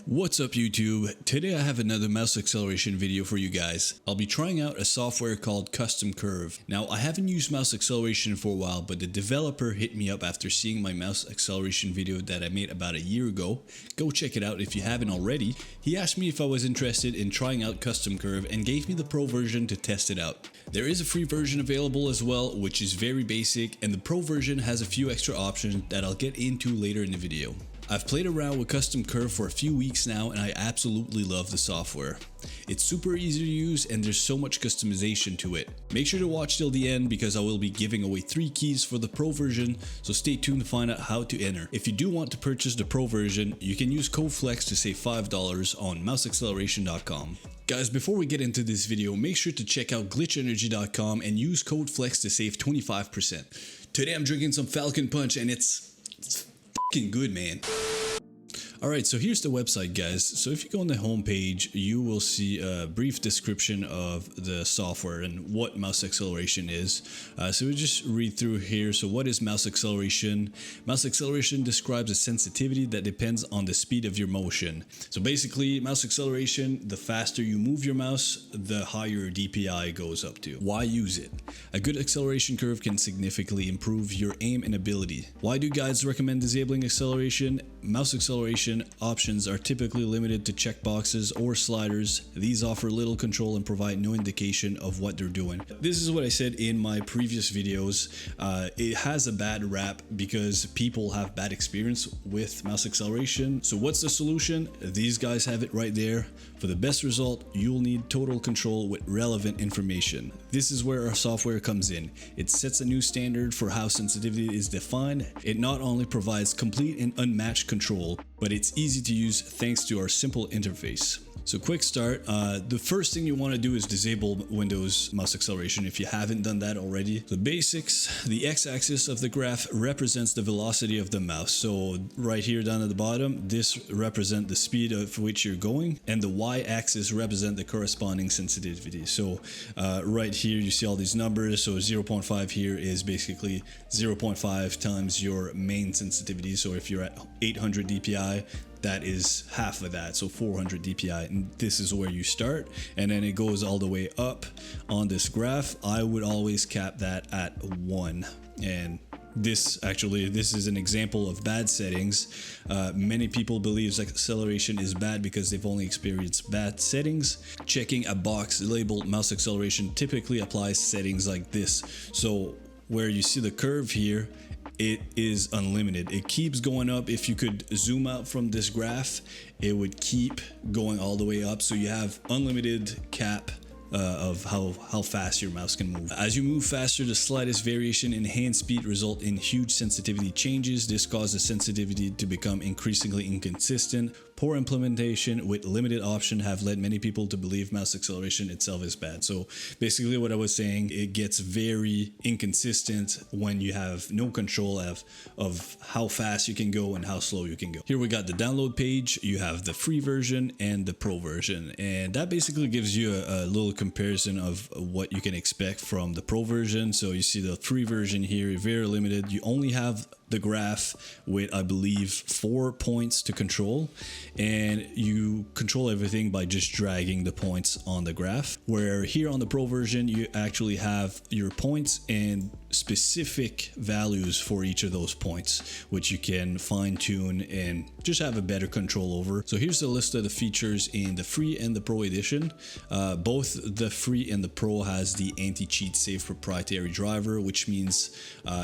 What's up YouTube? Today I have another mouse acceleration video for you guys. I'll be trying out a software called Custom Curve. Now I haven't used mouse acceleration for a while, but the developer hit me up after seeing my mouse acceleration video that I made about a year ago. Go check it out if you haven't already. He asked me if I was interested in trying out Custom Curve and gave me the pro version to test it out. There is a free version available as well, which is very basic, and the pro version has a few extra options that I'll get into later in the video. I've played around with Custom Curve for a few weeks now and I absolutely love the software. It's super easy to use and there's so much customization to it. Make sure to watch till the end because I will be giving away 3 keys for the pro version, so stay tuned to find out how to enter. If you do want to purchase the pro version, you can use code FLEX to save $5 on mouseacceleration.com. Guys, before we get into this video, make sure to check out glitchenergy.com and use code FLEX to save 25%. Today I'm drinking some Falcon Punch and it's fucking good, man. Alright, so here's the website, guys. So if you go on the home page, you will see a brief description of the software and what mouse acceleration is. So we just read through here. So what is mouse acceleration? Mouse acceleration describes a sensitivity that depends on the speed of your motion. So basically, mouse acceleration, the faster you move your mouse, the higher your DPI goes up to. Why use it? A good acceleration curve can significantly improve your aim and ability. Why do guides recommend disabling acceleration? Mouse acceleration options are typically limited to checkboxes or sliders. These offer little control and provide no indication of what they're doing. This is what I said in my previous videos. It has a bad rap because people have bad experience with mouse acceleration. So what's the solution? These guys have it right there. For the best result, you'll need total control with relevant information. This is where our software comes in. It sets a new standard for how sensitivity is defined. It not only provides complete and unmatched control, but it's easy to use thanks to our simple interface. So quick start, the first thing you want to do is disable Windows mouse acceleration if you haven't done that already. The basics, the x-axis of the graph represents the velocity of the mouse. So right here down at the bottom, this represents the speed of which you're going, and the y-axis represent the corresponding sensitivity. So right here you see all these numbers. So 0.5 here is basically 0.5 times your main sensitivity. So if you're at 800 DPI, that is half of that, so 400 DPI, and this is where you start, and then it goes all the way up on this graph. I would always cap that at 1, and this is an example of bad settings. Many people believe acceleration is bad because they've only experienced bad settings. Checking a box labeled mouse acceleration typically applies settings like this. So where you see the curve here, it is unlimited. It keeps going up. If you could zoom out from this graph, it would keep going all the way up. So you have unlimited cap of how fast your mouse can move. As you move faster, the slightest variation in hand speed result in huge sensitivity changes. This causes sensitivity to become increasingly inconsistent. Poor implementation with limited option have led many people to believe mouse acceleration itself is bad. So basically what I was saying, it gets very inconsistent when you have no control of how fast you can go and how slow you can go. Here we got the download page. You have the free version and the pro version, and that basically gives you a little comparison of what you can expect from the pro version. So you see the free version here, very limited. You only have the graph with, I believe, 4 points to control, and you control everything by just dragging the points on the graph. Where here on the pro version, you actually have your points and specific values for each of those points, which you can fine tune and just have a better control over. So here's the list of the features in the free and the pro edition. Both the free and the pro has the anti-cheat safe proprietary driver, which means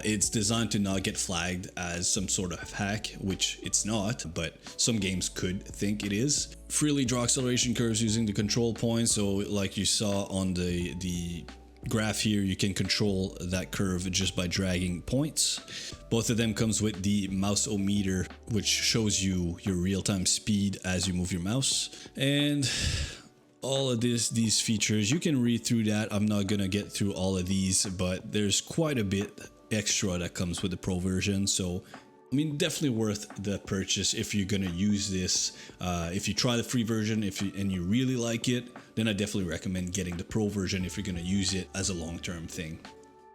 it's designed to not get flagged as some sort of hack, which it's not, but some games could think it is. Freely draw acceleration curves using the control points. So like you saw on the graph here, you can control that curve just by dragging points. Both of them comes with the mouse-o-meter, which shows you your real-time speed as you move your mouse. And all of these features, you can read through that. I'm not gonna get through all of these, but there's quite a bit extra that comes with the pro version. So I mean, definitely worth the purchase if you're gonna use this. If you try the free version and you really like it, then I definitely recommend getting the pro version if you're gonna use it as a long-term thing.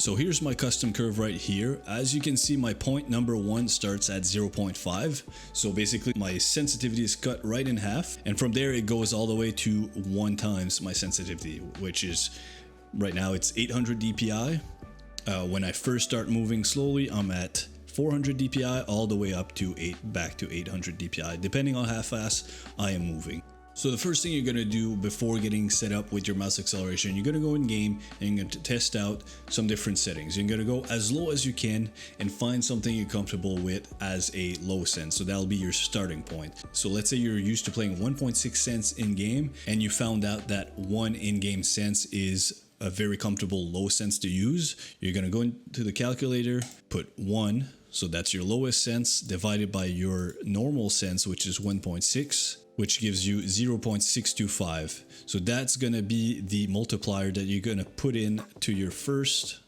So here's my custom curve right here. As you can see, my point number 1 starts at 0.5. So basically my sensitivity is cut right in half, and from there it goes all the way to 1 times my sensitivity, which is right now it's 800 dpi. When I first start moving slowly, I'm at 400 dpi all the way up to back to 800 dpi, depending on how fast I am moving. So the first thing you're going to do before getting set up with your mouse acceleration, you're going to go in game and you're going to test out some different settings. You're going to go as low as you can and find something you're comfortable with as a low sense. So that'll be your starting point. So let's say you're used to playing 1.6 cents in game and you found out that 1 in-game sense is a very comfortable low sense to use. You're going to go into the calculator, put 1, so that's your lowest sense, divided by your normal sense, which is 1.6. which gives you 0.625. So that's gonna be the multiplier that you're gonna put in to your first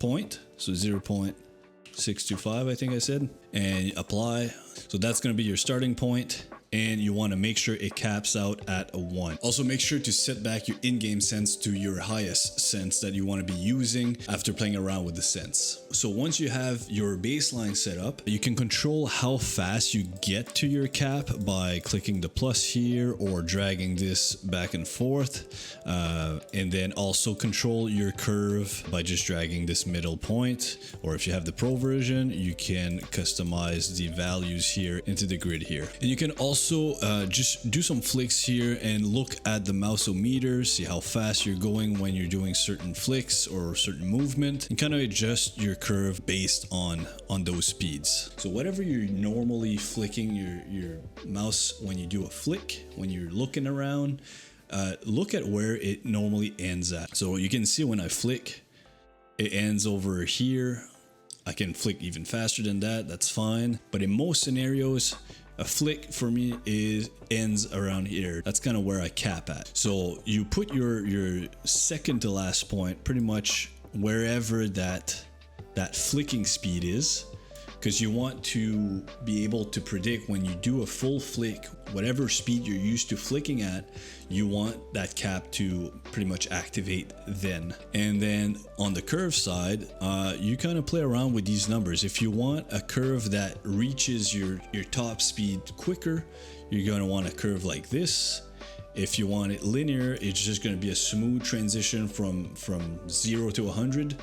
point. So 0.625, I think I said, and apply. So that's gonna be your starting point, and you want to make sure it caps out at a 1. Also make sure to set back your in-game sense to your highest sense that you want to be using after playing around with the sense. So once you have your baseline set up, you can control how fast you get to your cap by clicking the plus here or dragging this back and forth, and then also control your curve by just dragging this middle point, or if you have the pro version, you can customize the values here into the grid here. And you can also just do some flicks here and look at the mouse-o-meter, see how fast you're going when you're doing certain flicks or certain movement, and kind of adjust your curve based on those speeds. So whatever you're normally flicking your mouse when you do a flick, when you're looking around, look at where it normally ends at. So you can see when I flick, it ends over here. I can flick even faster than that, that's fine. But in most scenarios, a flick for me ends around here. That's kind of where I cap at. So you put your second to last point pretty much wherever that flicking speed is, because you want to be able to predict when you do a full flick, whatever speed you're used to flicking at, you want that cap to pretty much activate then. And then on the curve side, you kind of play around with these numbers. If you want a curve that reaches your top speed quicker, you're going to want a curve like this. If you want it linear, it's just going to be a smooth transition from 0 to 100.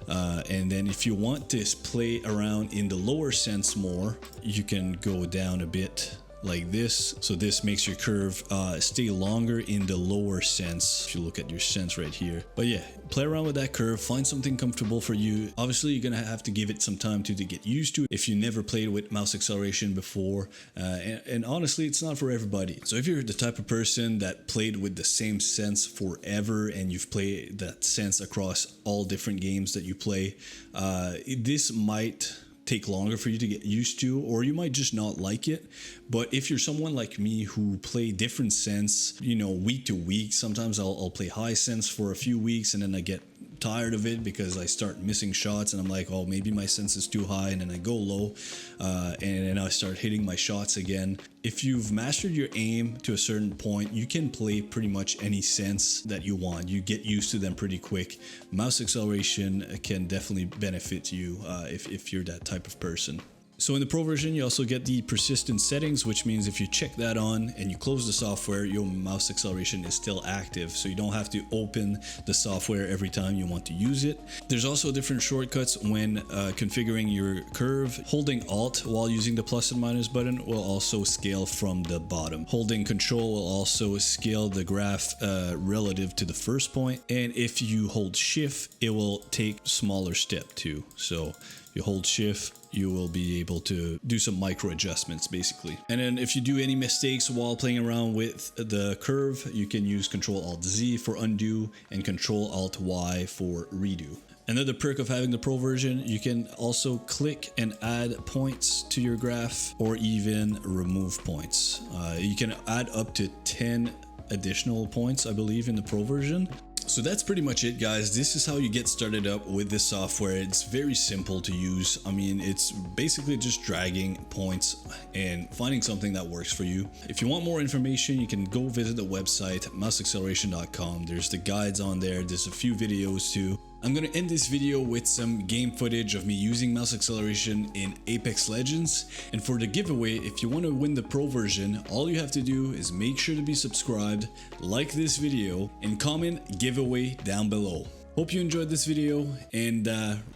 And then if you want to play around in the lower sense more, you can go down a bit like this. So this makes your curve stay longer in the lower sense if you look at your sense right here. But yeah, play around with that curve, find something comfortable for you. Obviously you're gonna have to give it some time to get used to if you never played with mouse acceleration before, and honestly it's not for everybody. So if you're the type of person that played with the same sense forever and you've played that sense across all different games that you play, this might take longer for you to get used to, or you might just not like it. But if you're someone like me who play different sense, you know, week to week, sometimes I'll play high sense for a few weeks and then I get tired of it because I start missing shots and I'm like, oh, maybe my sense is too high, and then I go low, and then I start hitting my shots again. If you've mastered your aim to a certain point, you can play pretty much any sense that you want. You get used to them pretty quick. Mouse acceleration can definitely benefit you if you're that type of person. So in the Pro version, you also get the persistent settings, which means if you check that on and you close the software, your mouse acceleration is still active. So you don't have to open the software every time you want to use it. There's also different shortcuts when configuring your curve. Holding Alt while using the plus and minus button will also scale from the bottom. Holding Control will also scale the graph relative to the first point. And if you hold Shift, it will take smaller step too. So you hold Shift, you will be able to do some micro adjustments basically. And then if you do any mistakes while playing around with the curve, you can use Control-Alt-Z for undo and Control-Alt-Y for redo. Another perk of having the Pro version, you can also click and add points to your graph or even remove points. You can add up to 10 additional points, I believe, in the Pro version. So that's pretty much it, guys. This is how you get started up with this software. It's very simple to use. I mean, it's basically just dragging points and finding something that works for you. If you want more information, you can go visit the website mouseacceleration.com. There's the guides on there. There's a few videos too. I'm gonna end this video with some game footage of me using mouse acceleration in Apex Legends, and for the giveaway, if you want to win the pro version, all you have to do is make sure to be subscribed, like this video, and comment giveaway down below. Hope you enjoyed this video, and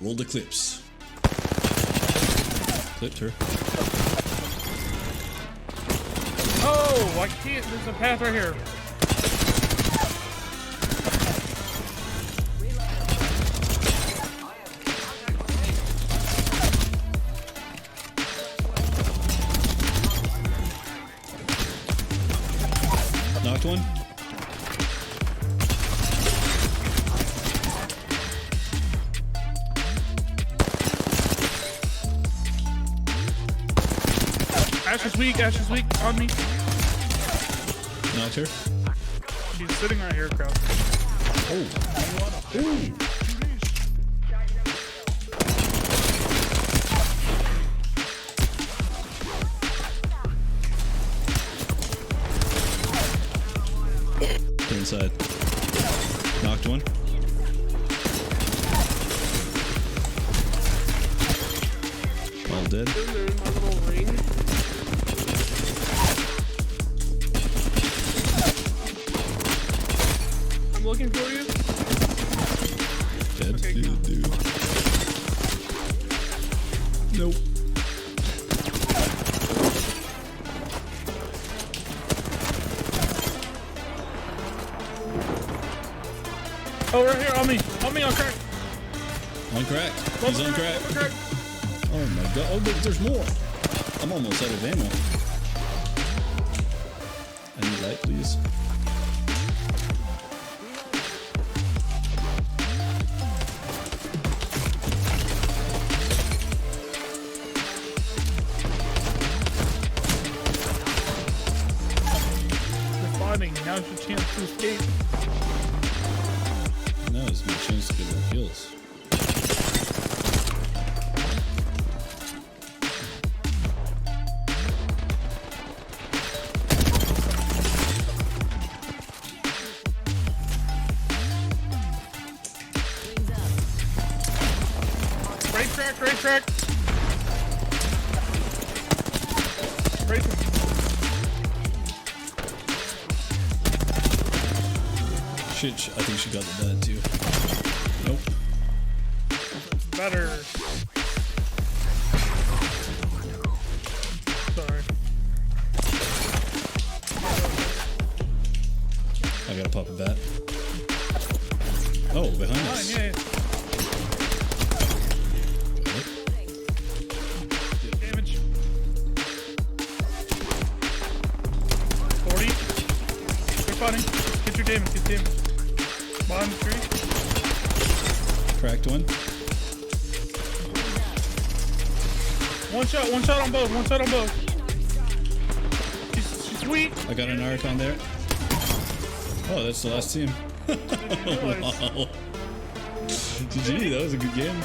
roll the clips. Clipped her. Oh, I can't, there's a path right here. Knocked one. Ash is weak, on me. Knocked her. She's sitting right here, crowd. Oh. Ooh. They're inside. Knocked one. All dead. They're in my little ring. I'm looking for you. Dead. Okay, Dude. Nope. Oh, right here, on me, on crack. On crack. He's on crack. Oh my god. Oh, there's more. I'm almost out of ammo. I need light, please. Responding, now's your chance to escape. Now is my chance to get more kills. Right track. Right. Shit, I think she got the bad too. Nope. Better. Sorry. I gotta pop a bat. Oh, behind us. Yeah. Damage. 40. Good fighting. Get your damage. Bottom tree. Cracked one. One shot on both. She's weak. I got an arc on there. Oh, that's the last team. Wow. GG, that was a good game.